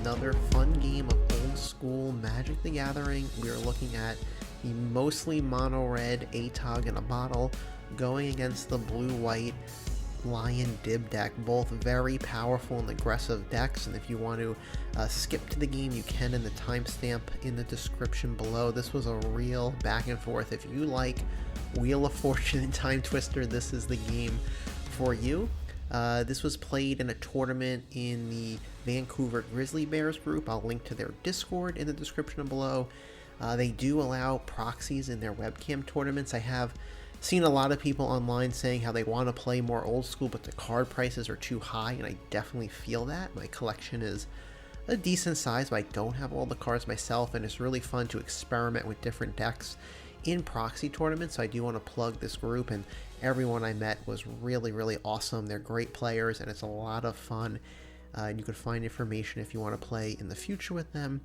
another fun game of old school Magic the Gathering. We are looking at the mostly mono-red Atog in a bottle going against the blue-white Lion-Dib deck. Both very powerful and aggressive decks, and if you want to skip to the game, you can in the timestamp in the description below. This was a real back and forth. If you like Wheel of Fortune and TimeTwister, this is the game for you. This was played in a tournament in the Vancouver Grizzly Bears group. I'll link to their Discord in the description below. They do allow proxies in their webcam tournaments. I have seen a lot of people online saying how they want to play more old school, but the card prices are too high, and I definitely feel that. My collection is a decent size, but I don't have all the cards myself, and it's really fun to experiment with different decks in proxy tournaments. So I do want to plug this group, and everyone I met was really awesome. They're great players, and it's a lot of fun. And you can find information if you want to play in the future with them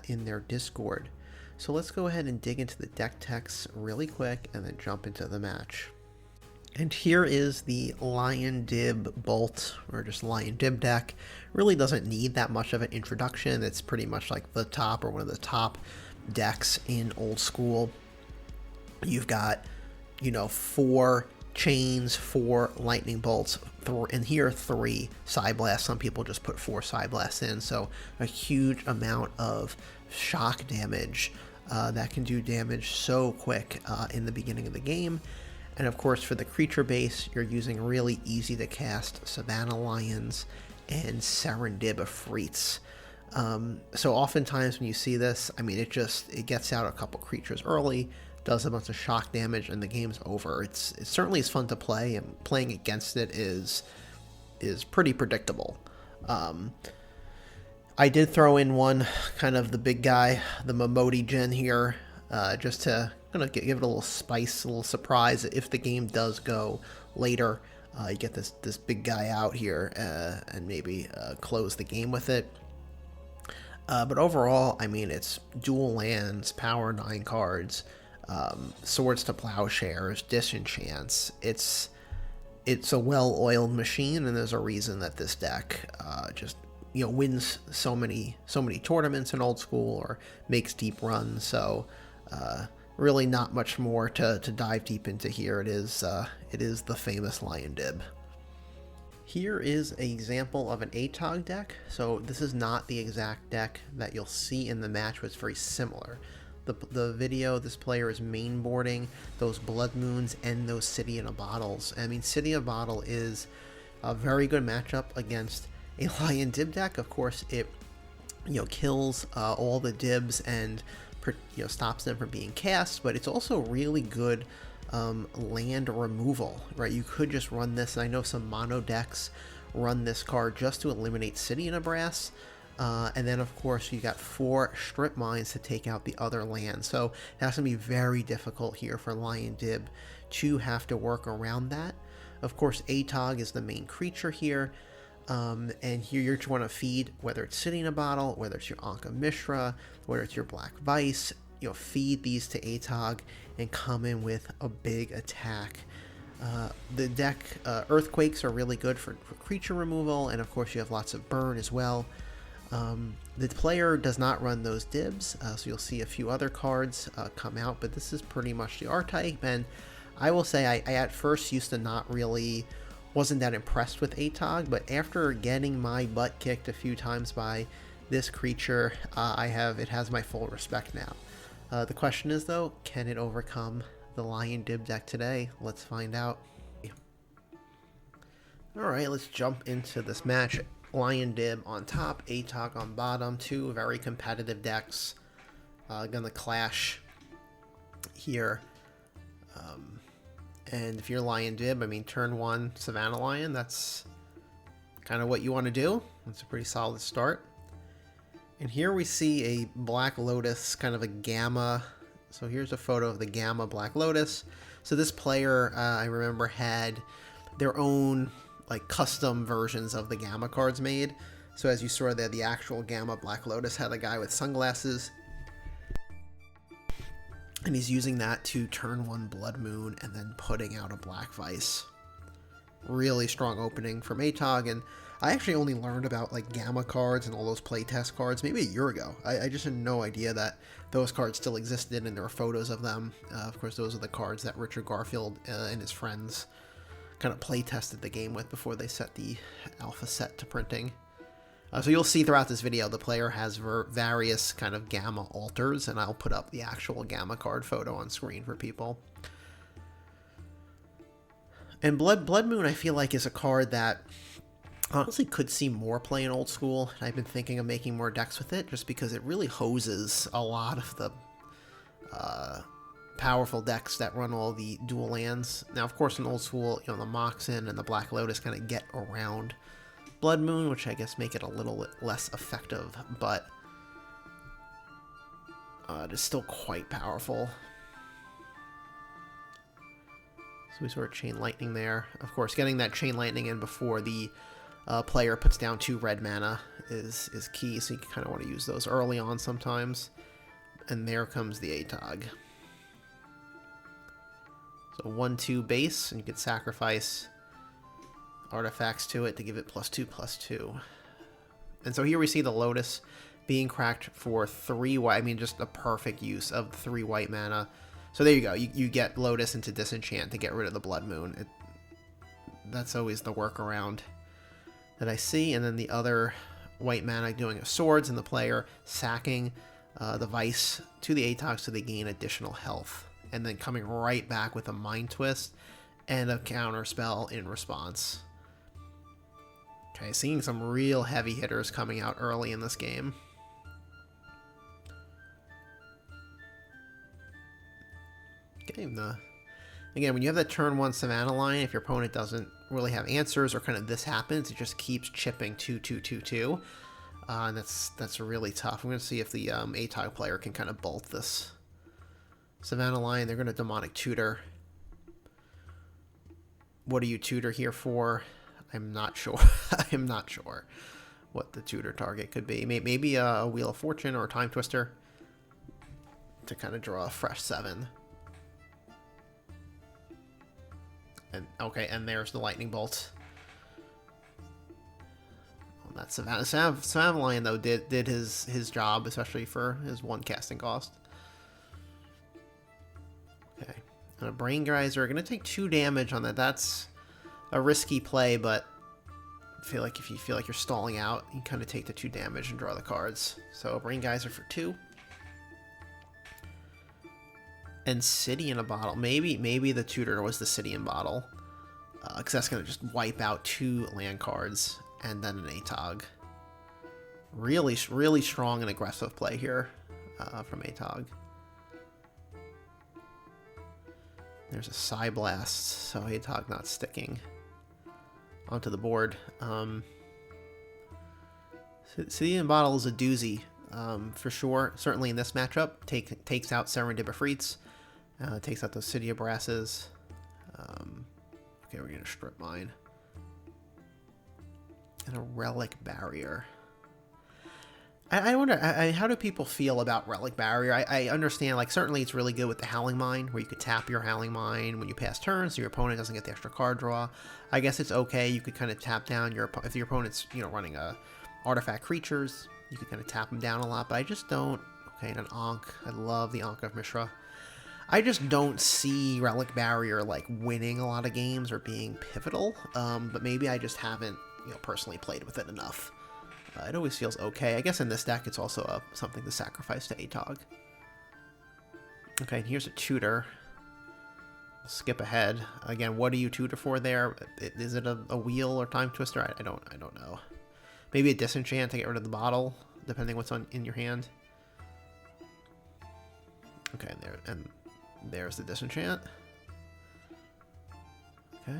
in their Discord. So let's go ahead and dig into the deck text really quick and then jump into the match. And here is the Lion-Dib Bolt, or just Lion-Dib deck. Really doesn't need that much of an introduction. It's pretty much like the top, or one of the top decks in old school. You've got, 4 chains, 4 lightning bolts, and here 3 side blasts. Some people just put 4 side blasts in, so a huge amount of shock damage that can do damage so quick in the beginning of the game. And of course, for the creature base, you're using really easy to cast Savannah Lions and Serendib Efreets. So oftentimes when you see this, it gets out a couple creatures early, does a bunch of shock damage, and the game's over. It certainly is fun to play, and playing against it is pretty predictable. I did throw in one, kind of the big guy, the Momodi Gen here, just to give it a little spice, a little surprise. If the game does go later, you get this big guy out here and maybe close the game with it. But overall, it's dual lands, power 9 cards, swords to plowshares, disenchants. It's a well-oiled machine, and there's a reason that this deck just wins so many tournaments in old school, or makes deep runs. So really not much more to dive deep into here. It is the famous Lion-Dib. Here is an example of an Atog deck. So this is not the exact deck that you'll see in the match, but it's very similar. The video, this player is mainboarding those Blood Moons and those City in a Bottles. City in a Bottle is a very good matchup against a Lion-Dib deck. Of course, it kills all the dibs and stops them from being cast, but it's also really good land removal, right? You could just run this, and I know some mono decks run this card just to eliminate City in a Brass. And then, of course, you got 4 strip mines to take out the other land. So that's going to be very difficult here for Lion-Dib to have to work around that. Of course, Atog is the main creature here. And here you're trying to feed, whether it's City in a Bottle, whether it's your Anka Mishra, whether it's your Black Vice, feed these to Atog and come in with a big attack. The deck, Earthquakes are really good for creature removal, and of course you have lots of burn as well. The player does not run those dibs, so you'll see a few other cards come out, but this is pretty much the archetype. And I will say I at first used to wasn't that impressed with Atog, but after getting my butt kicked a few times by this creature, it has my full respect now. The question is, though, can it overcome the Lion-Dib deck today? Let's find out. Alright, let's jump into this match. Lion-Dib on top, Atog on bottom. 2 very competitive decks gonna clash here. And if you're Lion-Dib, turn 1 Savannah Lion, that's kind of what you want to do. That's a pretty solid start. And here we see a Black Lotus, kind of a Gamma. So here's a photo of the Gamma Black Lotus. So this player, I remember, had their own custom versions of the Gamma cards made. So as you saw there, the actual Gamma Black Lotus had a guy with sunglasses, and he's using that to turn 1 Blood Moon and then putting out a Black Vice. Really strong opening from Atog, and I actually only learned about like Gamma cards and all those playtest cards maybe a year ago. I just had no idea that those cards still existed and there were photos of them. Of course, those are the cards that Richard Garfield and his friends kind of play tested the game with before they set the alpha set to printing. So you'll see throughout this video the player has various kind of Gamma alters, and I'll put up the actual Gamma card photo on screen for people. And Blood Moon I feel like is a card that honestly could see more play in Old School. I've been thinking of making more decks with it just because it really hoses a lot of the powerful decks that run all the dual lands. Now, of course, in Old School, you know, the Moxen and the Black Lotus kind of get around Blood Moon, which I guess make it a little less effective, but it is still quite powerful. So we sort of Chain Lightning there. Of course, getting that Chain Lightning in before the player puts down 2 red mana is key, so you kind of want to use those early on sometimes. And there comes the Atog. So 1/2 base, and you could sacrifice artifacts to it to give it +2/+2. And so here we see the Lotus being cracked for 3 white. I mean, just a perfect use of 3 white mana. So there you go. You get Lotus into Disenchant to get rid of the Blood Moon. That's always the workaround that I see. And then the other white mana doing a Swords, and the player sacking the Vice to the Atog so they gain additional health. And then coming right back with a Mind Twist and a counter spell in response. Okay, seeing some real heavy hitters coming out early in this game. Okay, again, when you have that turn 1 Savannah Lion, if your opponent doesn't really have answers or kind of this happens, it just keeps chipping 2/2/2/2. And that's really tough. I'm going to see if the Atog player can kind of bolt this Savannah Lion. They're going to Demonic Tutor. What are you Tutor here for? I'm not sure. I'm not sure what the Tutor target could be. Maybe a Wheel of Fortune or a TimeTwister to kind of draw a fresh 7. And okay, and there's the Lightning Bolt. Oh, that Savannah Lion though did his job, especially for his 1 casting cost. Okay, and a Brain Geyser are going to take 2 damage on that. That's a risky play, but I feel like if you feel like you're stalling out, you kind of take the 2 damage and draw the cards. So Brain Geyser for 2. And City in a Bottle. Maybe the Tutor was the City in Bottle. Because that's going to just wipe out 2 land cards. And then an Atog. Really strong and aggressive play here from Atog. There's a Psyblast, so Atog not sticking onto the board. City in Bottle is a doozy for sure. Certainly in this matchup, takes out Lion-Dib Ifrits. Takes out those City of Brasses. Okay, we're going to Strip Mine. And a Relic Barrier. I wonder, how do people feel about Relic Barrier? I understand, like, certainly it's really good with the Howling Mine, where you could tap your Howling Mine when you pass turns, so your opponent doesn't get the extra card draw. I guess it's okay, you could kind of tap down if your opponent's, you know, running artifact creatures, you could kind of tap them down a lot, but I just don't. Okay, and an Ankh. I love the Ankh of Mishra. I just don't see Relic Barrier, like, winning a lot of games or being pivotal, but maybe I just haven't, you know, personally played with it enough. It always feels okay. I guess in this deck it's also something to sacrifice to Atog. Okay, and here's a Tutor. I'll skip ahead. Again, what do you Tutor for there? Is it a Wheel or TimeTwister? I don't know. Maybe a Disenchant to get rid of the bottle, depending what's in your hand. Okay, and there's the Disenchant. Okay.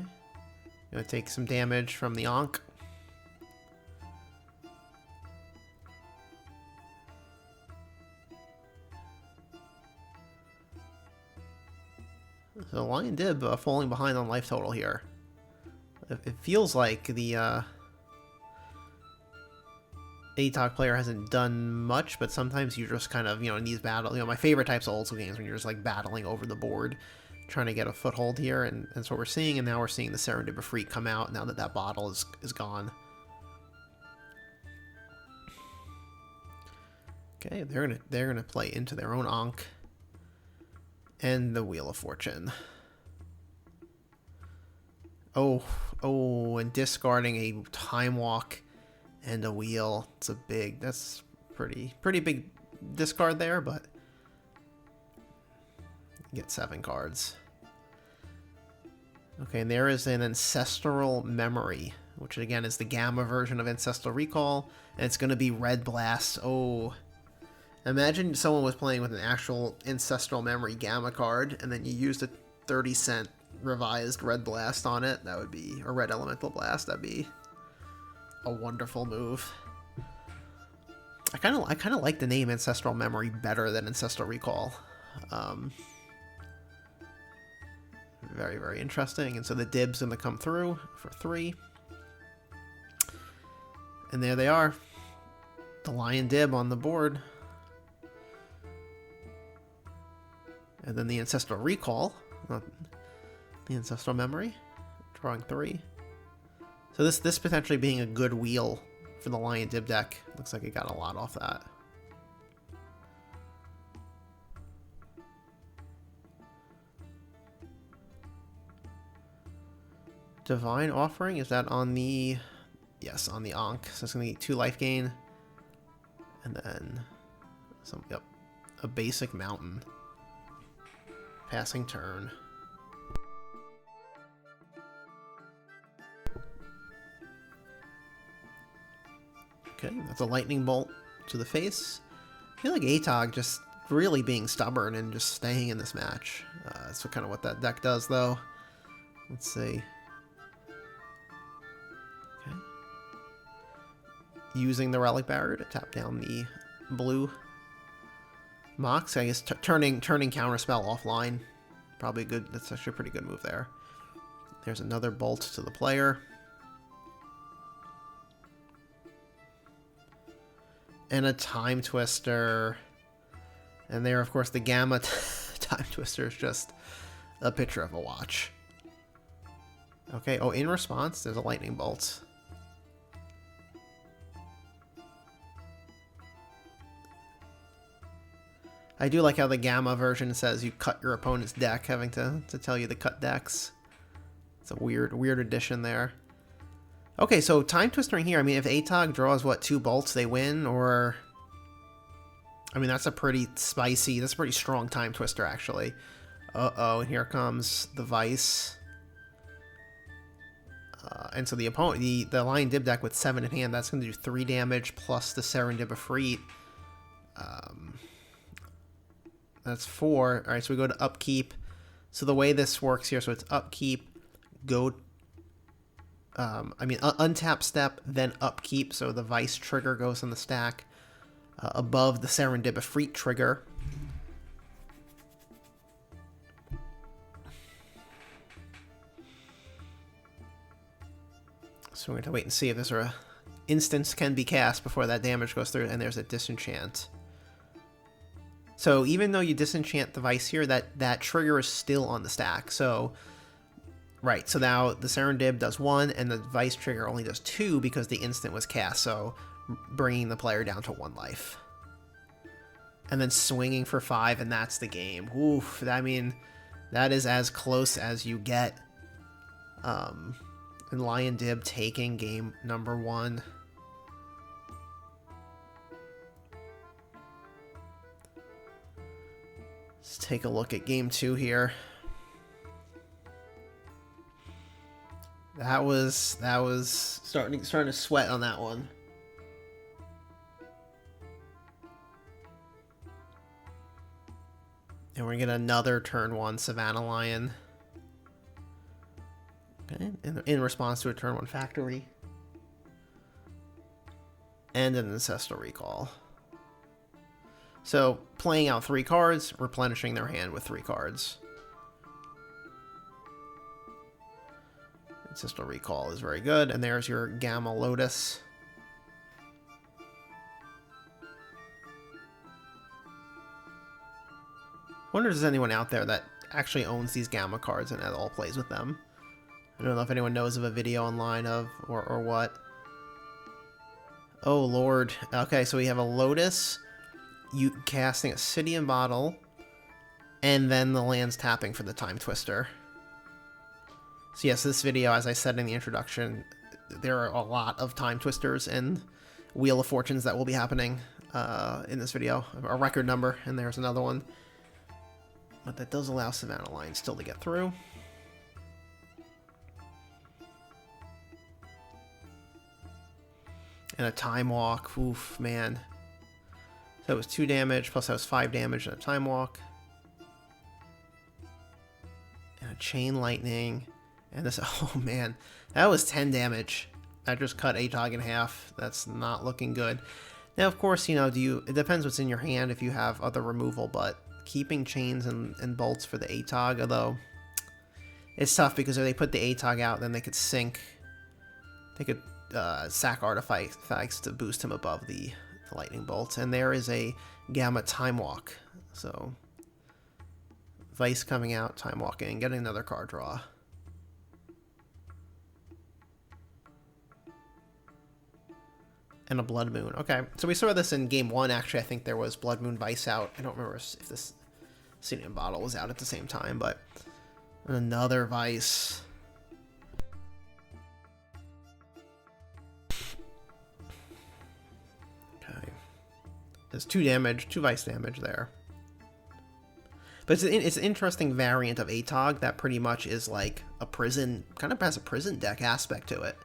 Gonna take some damage from the Ankh. So Lion-Dib falling behind on life total here. It feels like the Atog player hasn't done much, but sometimes you just kind of, you know, in these battles, you know, my favorite types of old school games when you're just like battling over the board, trying to get a foothold here, and that's what we're seeing. And now we're seeing the Lion-Dib Ifrit come out now that that bottle is gone. Okay, they're gonna play into their own Ankh and the Wheel of Fortune. Oh, and discarding a Time Walk and a Wheel. That's pretty big discard there, but you get 7 cards. Okay, and there is an Ancestral Memory, which again is the Gamma version of Ancestral Recall, and it's going to be Red Blast. Oh, imagine someone was playing with an actual Ancestral Memory Gamma card, and then you used a 30-cent revised Red Blast on it. That would be a Red Elemental Blast. That'd be a wonderful move. I kind of like the name Ancestral Memory better than Ancestral Recall. Very, very interesting. And so the Dib's going to come through for 3. And there they are. The Lion-Dib on the board. And then the Ancestral Recall. Not the Ancestral Memory. Drawing 3. So this potentially being a good wheel for the Lion-Dib deck. Looks like it got a lot off that. Divine Offering, is that on the... Yes, on the Ankh. So it's going to get 2 life gain. And then... a basic mountain. Passing turn. Okay, that's a lightning bolt to the face. I feel like Atog just really being stubborn and just staying in this match. That's kind of what that deck does, though. Let's see. Okay. Using the Relic Barrier to tap down the blue Mox. I guess turning Counterspell offline. Probably good. That's actually a pretty good move there. There's another bolt to the player. And a TimeTwister. And there, of course, the Gamma TimeTwister is just a picture of a watch. Okay, oh, in response, there's a lightning bolt. I do like how the Gamma version says you cut your opponent's deck, having to tell you to cut decks. It's a weird addition there. Okay, so TimeTwistering here, I mean, if Atog draws, what, 2 bolts, they win, or... I mean, that's a pretty spicy, that's a pretty strong TimeTwister, actually. Uh-oh, and here comes the Vice. And so the opponent, the Lion-Dib deck with 7 in hand, that's going to do 3 damage, plus the Serendib Efreet. That's 4. Alright, so we go to upkeep. So the way this works here, so it's upkeep, go... untap step, then upkeep, so the Vice trigger goes in the stack above the Serendib Efreet trigger. So we're going to wait and see if there's a instance can be cast before that damage goes through, and there's a disenchant. So even though you disenchant the Vice here, that trigger is still on the stack, so... Right, so now the Serendib does 1, and the Vice trigger only does 2 because the instant was cast, so bringing the player down to 1 life. And then swinging for 5, and that's the game. Oof, I mean, that is as close as you get. And Lion-Dib taking game number 1. Let's take a look at game 2 here. That was starting to sweat on that one. And we're gonna get another turn 1 Savannah Lion. Okay, in response to a turn 1 Factory. And an Ancestral Recall. So playing out 3 cards, replenishing their hand with 3 cards. Ancestral Recall is very good, and there's your Gamma Lotus. I wonder if there's anyone out there that actually owns these Gamma cards and at all plays with them. I don't know if anyone knows of a video online of, or what. Oh, Lord. Okay, so we have a Lotus, you casting a City and Bottle, and then the lands tapping for the TimeTwister. So yes, this video, as I said in the introduction, there are a lot of TimeTwisters and Wheel of Fortunes that will be happening in this video. A record number, and there's another one. But that does allow Savannah Lion still to get through. And a Time Walk. Oof, man. So that was 2 damage, plus that was 5 damage and a Time Walk. And a Chain Lightning. And this, oh man, that was 10 damage. That just cut Atog in half. That's not looking good. Now, of course, you know, it depends what's in your hand if you have other removal, but keeping chains and bolts for the Atog, although it's tough because if they put the Atog out, then they could sink. They could sack artifacts to boost him above the lightning bolt. And there is a Gamma Time Walk. So, Vice coming out, Time Walking, getting another card draw. And a Blood Moon. Okay, so we saw this in game 1. Actually, I think there was Blood Moon Vice out. I don't remember if this City and Bottle was out at the same time, but another Vice. Okay. There's 2 damage, 2 Vice damage there. But it's an interesting variant of Atog that pretty much is like a prison, kind of has a prison deck aspect to it.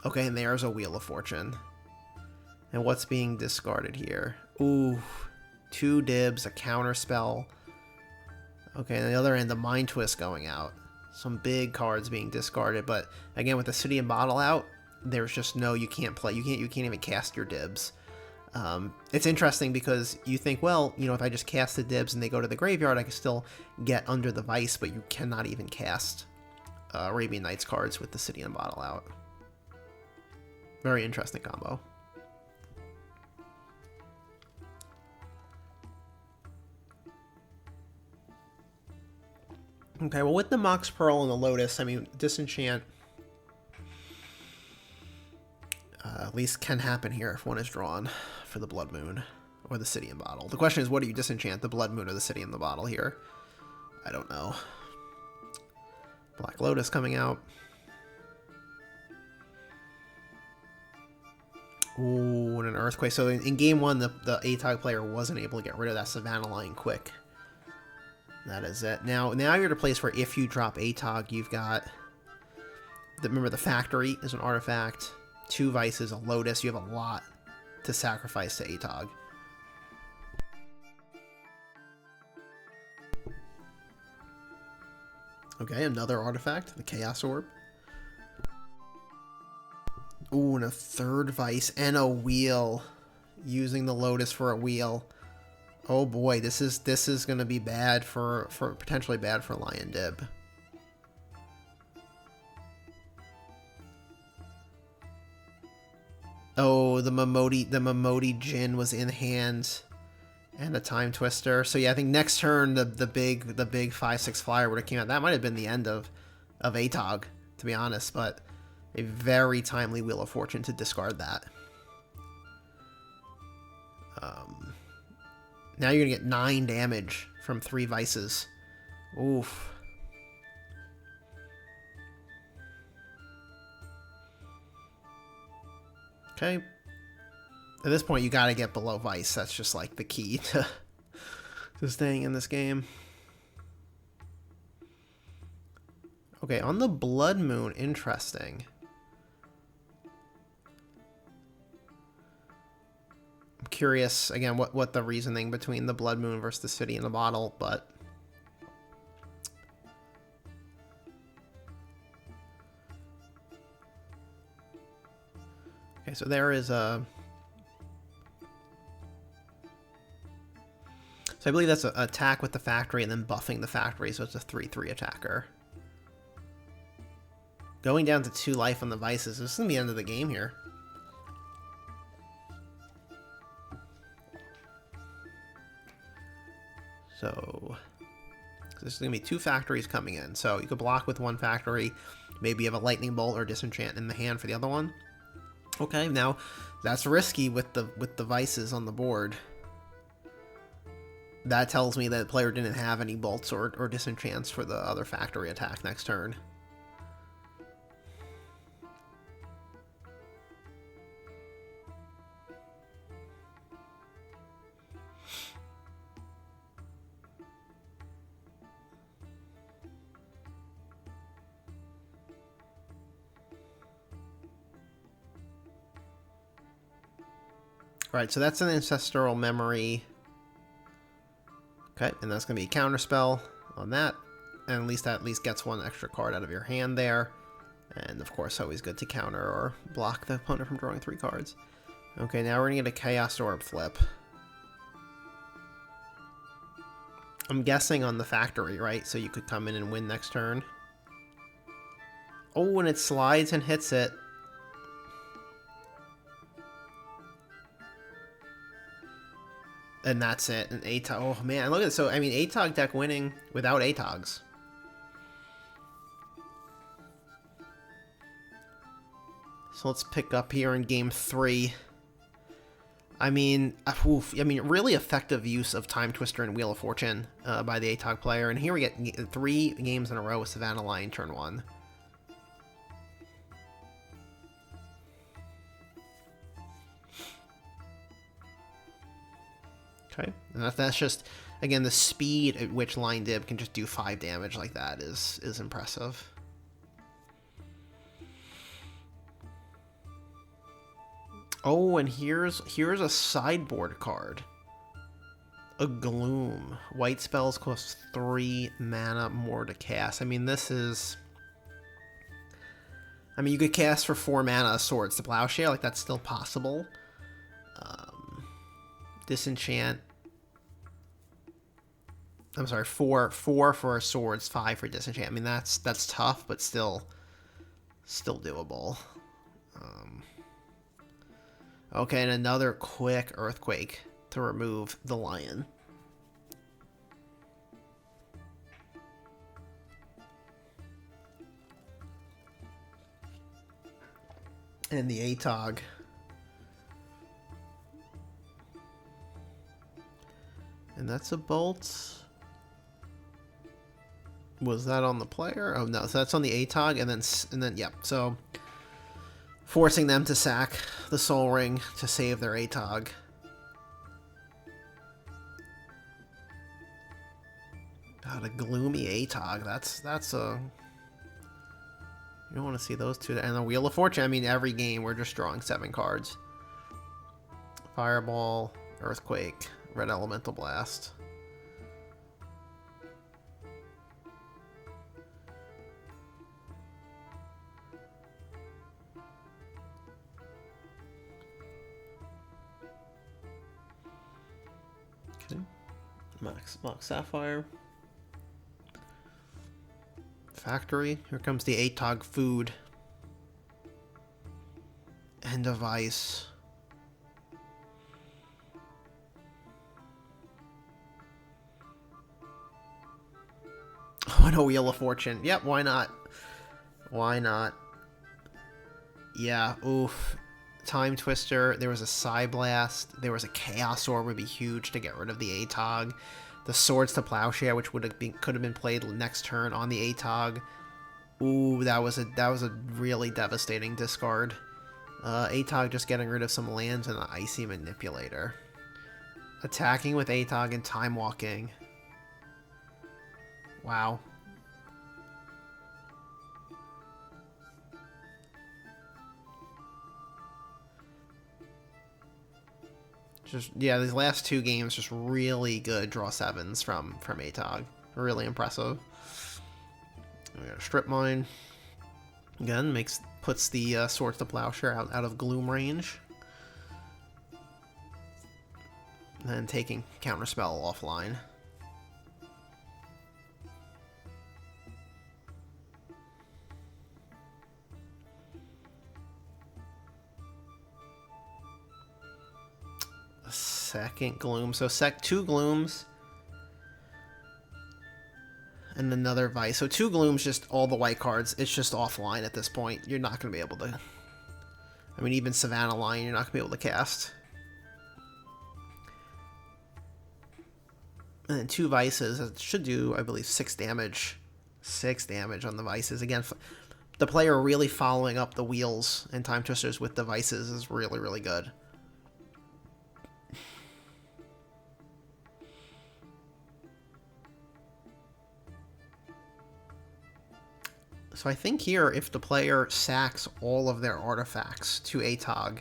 Okay, and there's a Wheel of Fortune. And what's being discarded here? Ooh, 2 dibs, a counter spell. Okay, and on the other end, the Mind Twist going out. Some big cards being discarded, but again, with the City and Bottle out, there's just no, you can't play, you can't even cast your dibs. It's interesting because you think, well, you know, if I just cast the dibs and they go to the graveyard, I can still get under the Vice, but you cannot even cast Arabian Nights cards with the City and Bottle out. Very interesting combo. Okay, well, with the Mox Pearl and the Lotus, I mean, Disenchant at least can happen here if one is drawn for the Blood Moon or the City and Bottle. The question is, what do you disenchant, the Blood Moon or the City and the Bottle here? I don't know. Black Lotus coming out. Ooh, and an Earthquake. So in game 1, the Atog player wasn't able to get rid of that Savannah Lion quick. That is it. Now you're at a place where if you drop Atog, you've got... remember, the Factory is an artifact. 2 Vices, a Lotus. You have a lot to sacrifice to Atog. Okay, another artifact, the Chaos Orb. Ooh, and a 3rd Vice and a wheel. Using the Lotus for a wheel. Oh boy, this is gonna be bad for potentially bad for Lion-Dib. Oh, the Momodi Djinn was in hand, and a TimeTwister. So yeah, I think next turn the big 5/6 flyer would have came out. That might have been the end of Atog, to be honest, but a very timely Wheel of Fortune to discard that. Now you're gonna get 9 damage from 3 Vices. Oof. Okay. At this point, you gotta get below Vice. That's just like the key to staying in this game. Okay, on the Blood Moon, interesting. I'm curious, again, what the reasoning between the Blood Moon versus the City in the Bottle, but... Okay, so there is a... So I believe that's an attack with the Factory and then buffing the Factory, so it's a 3/3 attacker. Going down to 2 life on the Vices. This is going to be the end of the game here. So, there's going to be 2 factories coming in. So you could block with 1 factory. Maybe you have a Lightning Bolt or Disenchant in the hand for the other one. Okay, now that's risky with the vices on the board. That tells me that the player didn't have any bolts or disenchants for the other factory attack next turn. Alright, so that's an Ancestral Memory. Okay, and that's going to be a counterspell on that. And that at least gets one extra card out of your hand there. And of course, always good to counter or block the opponent from drawing 3 cards. Okay, now we're going to get a Chaos Orb flip. I'm guessing on the factory, right? So you could come in and win next turn. Oh, and it slides and hits it. And that's it. And Atog. Oh, man. Look at it. So, I mean, Atog deck winning without Atogs. So let's pick up here in game 3. I mean, really effective use of TimeTwister and Wheel of Fortune by the Atog player. And here we get 3 games in a row with Savannah Lion turn 1. Okay, and that's just, again, the speed at which Lion-Dib can just do 5 damage like that is impressive. Oh, and here's a sideboard card. A Gloom. White spells cost 3 mana more to cast. I mean, this is... I mean, you could cast for 4 mana Swords to Plowshare. Like, that's still possible. Disenchant. I'm sorry, 4 for Swords, 5 for Disenchant. I mean, that's tough, but still doable. Okay, and another quick Earthquake to remove the Lion. And the Atog. And that's a bolt. Was that on the player? Oh no, so that's on the Atog, and then yep. So forcing them to sack the Soul Ring to save their Atog. God, a gloomy Atog. That's a... You don't want to see those two. And the Wheel of Fortune. I mean, every game we're just drawing 7 cards. Fireball, Earthquake, Red Elemental Blast. Okay. Mox Sapphire. Factory. Here comes the Atog food. End of Ice. Oh, and a Wheel of Fortune. Yep, why not? Why not? Yeah, oof. TimeTwister. There was a Psyblast. There was a Chaos Orb would be huge to get rid of the Atog. The Swords to Plowshare, which could have been played next turn on the Atog. Ooh, that was a really devastating discard. Atog just getting rid of some lands and the Icy Manipulator. Attacking with Atog and Time Walking. Wow. Just, yeah, these last 2 games just really good draw 7s from Atog. Really impressive. We got a Strip Mine. Again, puts the Swords to Plowshare out of Gloom range. And then taking Counterspell offline. Second Gloom. So 2 Glooms. And another Vice. So 2 Glooms, just all the white cards. It's just offline at this point. You're not going to be able to... I mean, even Savannah Lion, you're not going to be able to cast. And then 2 Vices. It should do, I believe, 6 damage. 6 damage on the Vices. Again, the player really following up the wheels and Time Twisters with the Vices is really, really good. So I think here, if the player sacks all of their artifacts to Atog,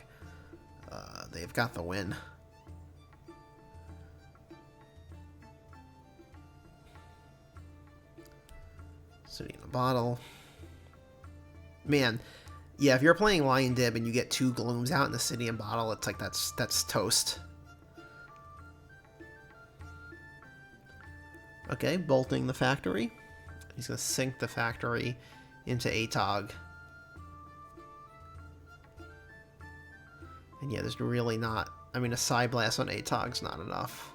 they've got the win. City in a Bottle. Man, yeah, if you're playing Lion-Dib and you get 2 Glooms out in the City and Bottle, it's like that's toast. Okay, bolting the factory. He's going to sink the factory into Atog. And yeah, there's really not... I mean, a Psy Blast on Atog's not enough.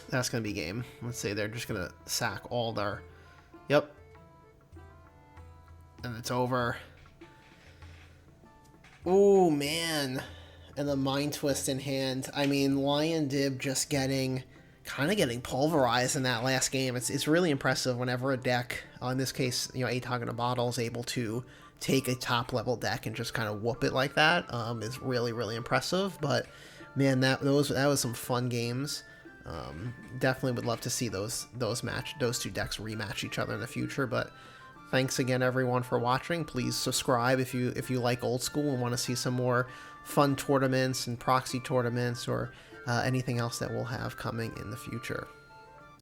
That's going to be game. Let's say they're just going to sack all their... Yep. And it's over. Oh, man. And the Mind Twist in hand. I mean, Lion-Dib just kind of getting pulverized in that last game. It's really impressive whenever a deck, in this case, you know, Atog in a Bottle, is able to take a top-level deck and just kind of whoop it like that. Is really, really impressive. But, man, that was some fun games. Definitely would love to see those 2 decks rematch each other in the future. But thanks again, everyone, for watching. Please subscribe if you like old school and want to see some more fun tournaments and proxy tournaments or anything else that we'll have coming in the future.